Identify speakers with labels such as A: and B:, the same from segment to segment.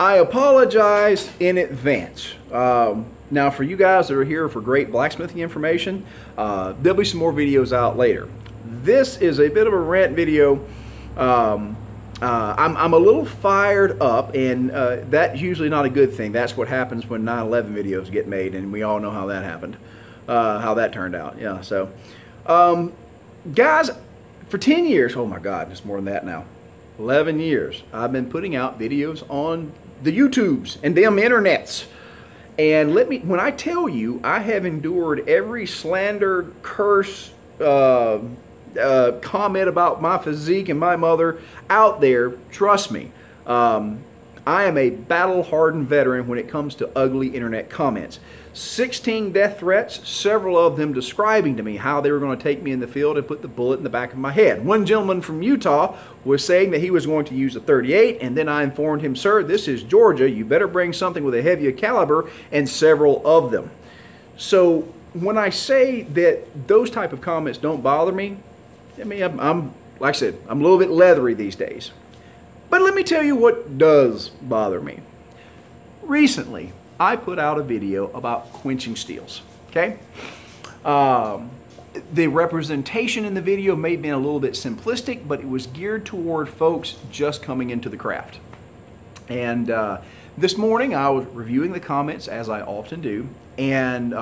A: I apologize in advance. Now, for you guys that are here for great blacksmithing information, there'll be some more videos out later. This is a bit of a rant video. I'm a little fired up, and that's usually not a good thing. That's what happens when 9/11 videos get made, and we all know how that happened, how that turned out. Yeah, so guys, for 10 years, oh my God, it's more than that now, 11 years, I've been putting out videos on the YouTubes and them internets. And when I tell you, I have endured every slander, curse, comment about my physique and my mother out there. Trust me, I am a battle-hardened veteran when it comes to ugly internet comments. 16 death threats, several of them describing to me how they were going to take me in the field and put the bullet in the back of my head. One gentleman from Utah was saying that he was going to use a .38, and then I informed him, sir, this is Georgia, you better bring something with a heavier caliber, and several of them. So when I say that those type of comments don't bother me, I mean, I'm like I said, I'm a little bit leathery these days. But let me tell you what does bother me. Recently, I put out a video about quenching steels, okay? The representation in the video may have been a little bit simplistic, but it was geared toward folks just coming into the craft. And this morning I was reviewing the comments, as I often do, and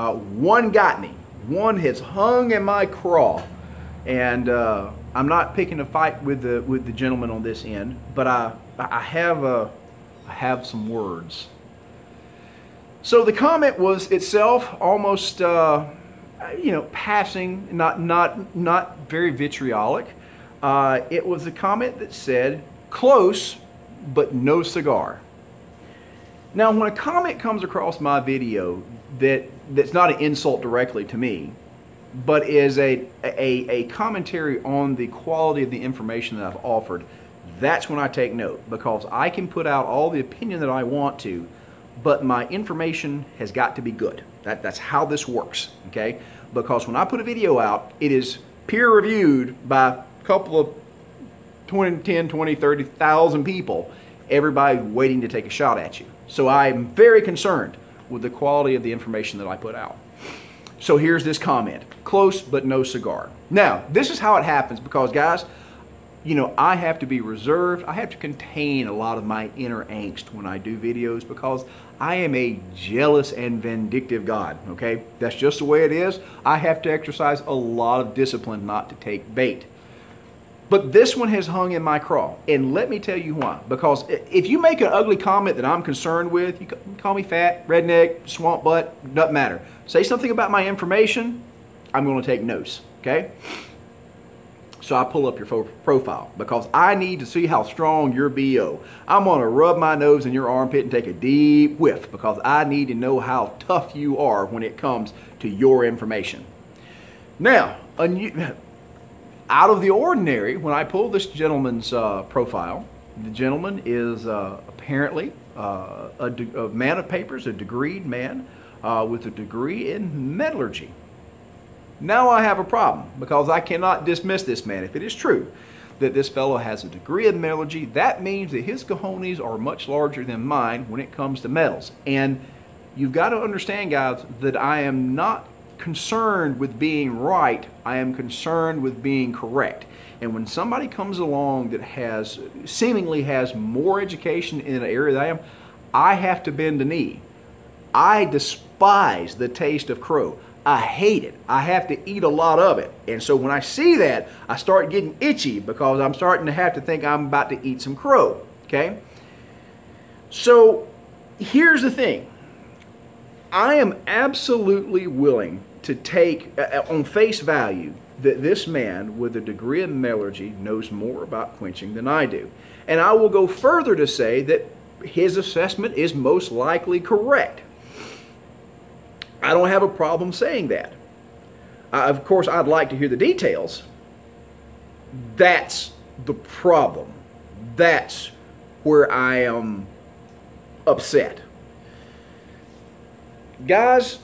A: one got me. One has hung in my craw. And I'm not picking a fight with the gentleman on this end, but I have some words. So the comment was itself almost, you know, passing, not very vitriolic. It was a comment that said, "Close, but no cigar." Now, when a comment comes across my video that's not an insult directly to me, but is a commentary on the quality of the information that I've offered, that's when I take note, because I can put out all the opinion that I want to, but my information has got to be good. That's how this works, okay? Because when I put a video out, it is peer-reviewed by a couple of 10, 20, 30,000 people, everybody waiting to take a shot at you. So I'm very concerned with the quality of the information that I put out. So here's this comment: close but no cigar. Now, this is how it happens, because guys, you know, I have to be reserved. I have to contain a lot of my inner angst when I do videos, because I am a jealous and vindictive God, okay? That's just the way it is. I have to exercise a lot of discipline not to take bait. But this one has hung in my craw, and let me tell you why. Because if you make an ugly comment that I'm concerned with, you can call me fat, redneck, swamp butt, doesn't matter. Say something about my information, I'm going to take notes, okay? So I pull up your profile, because I need to see how strong your BO. I'm going to rub my nose in your armpit and take a deep whiff, because I need to know how tough you are when it comes to your information. Now, out of the ordinary, when I pull this gentleman's profile, the gentleman is apparently a man of papers, a degreed man with a degree in metallurgy. Now I have a problem, because I cannot dismiss this man. If it is true that this fellow has a degree in metallurgy, that means that his cojones are much larger than mine when it comes to metals. And you've got to understand, guys, that I am not concerned with being right. I am concerned with being correct. And when somebody comes along that seemingly has more education in an area than I have to bend the knee. I despise the taste of crow. I hate it. I have to eat a lot of it. And so when I see that, I start getting itchy, because I'm starting to have to think I'm about to eat some crow, okay? So here's the thing. I am absolutely willing to take on face value that this man with a degree in metallurgy knows more about quenching than I do. And I will go further to say that his assessment is most likely correct. I don't have a problem saying that. Of course, I'd like to hear the details. That's the problem. That's where I am upset. Guys,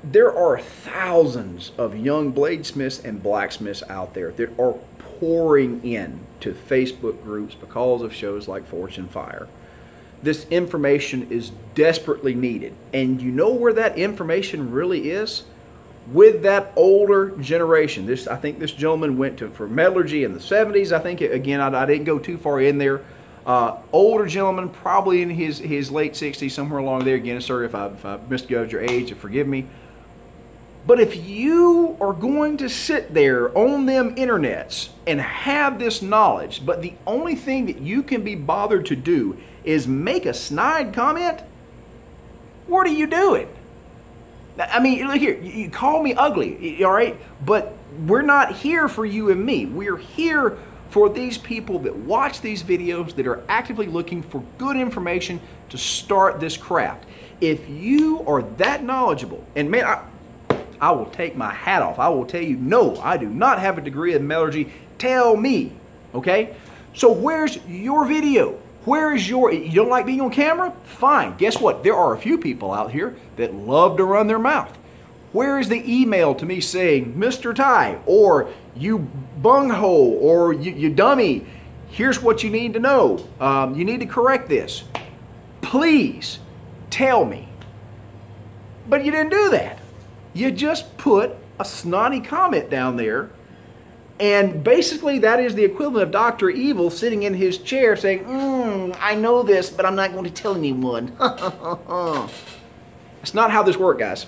A: there are thousands of young bladesmiths and blacksmiths out there that are pouring in to Facebook groups because of shows like Forged in Fire. this information is desperately needed. And you know where that information really is? With that older generation. I think this gentleman went for metallurgy in the 70s. I think, again, I didn't go too far in there. Older gentleman, probably in his late 60s, somewhere along there. Again, sorry if I misjudged your age, forgive me. But if you are going to sit there on them internets and have this knowledge, but the only thing that you can be bothered to do is make a snide comment, what are you doing? I mean, look here, you call me ugly, all right? But we're not here for you and me. We're here for these people that watch these videos that are actively looking for good information to start this craft. If you are that knowledgeable, and man, I will take my hat off. I will tell you, no, I do not have a degree in metallurgy. Tell me, okay? So where's your video? Where is you don't like being on camera? Fine. Guess what? There are a few people out here that love to run their mouth. Where is the email to me saying, Mr. Ty, or you bunghole, or you dummy, here's what you need to know. You need to correct this. Please tell me. But you didn't do that. You just put a snotty comment down there, and basically that is the equivalent of Dr. Evil sitting in his chair saying, I know this, but I'm not going to tell anyone. That's not how this works, guys.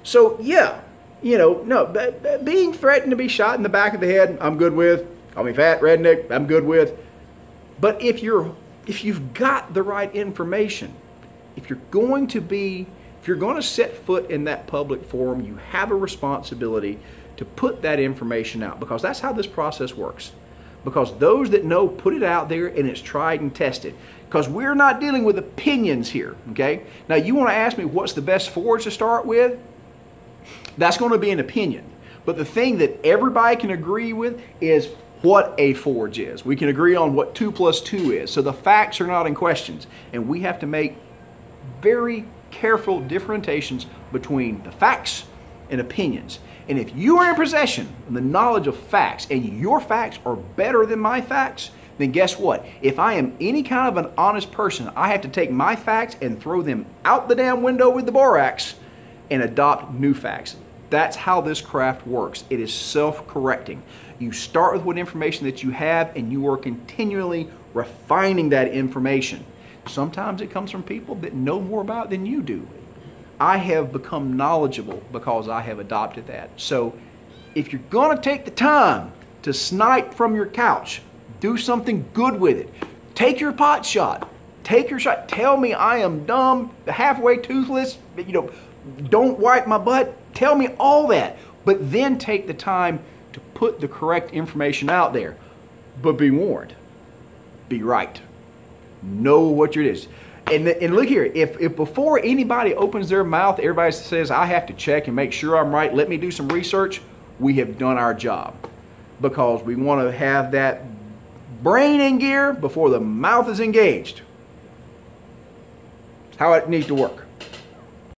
A: So yeah, you know, no, being threatened to be shot in the back of the head, I'm good with. Call me fat, redneck, I'm good with. But if you've got the right information, if you're going to set foot in that public forum, you have a responsibility to put that information out, because that's how this process works. Because those that know put it out there, and it's tried and tested. Because we're not dealing with opinions here, okay? Now you want to ask me what's the best forge to start with? That's going to be an opinion. But the thing that everybody can agree with is what a forge is. We can agree on what 2 + 2 is. So the facts are not in questions. And we have to make very careful differentiations between the facts and opinions. And if you are in possession of the knowledge of facts, and your facts are better than my facts, then guess what? If I am any kind of an honest person, I have to take my facts and throw them out the damn window with the borax and adopt new facts. That's how this craft works. It is self-correcting. You start with what information that you have, and you are continually refining that information. Sometimes it comes from people that know more about it than you do. I have become knowledgeable because I have adopted that. So if you're going to take the time to snipe from your couch, do something good with it. Take your pot shot. Take your shot. Tell me I am dumb, halfway toothless, you know, don't wipe my butt. Tell me all that. But then take the time to put the correct information out there. But be warned. Be right. Know what it is. And look here, if before anybody opens their mouth, everybody says, I have to check and make sure I'm right, let me do some research, we have done our job. Because we want to have that brain in gear before the mouth is engaged. It's how it needs to work.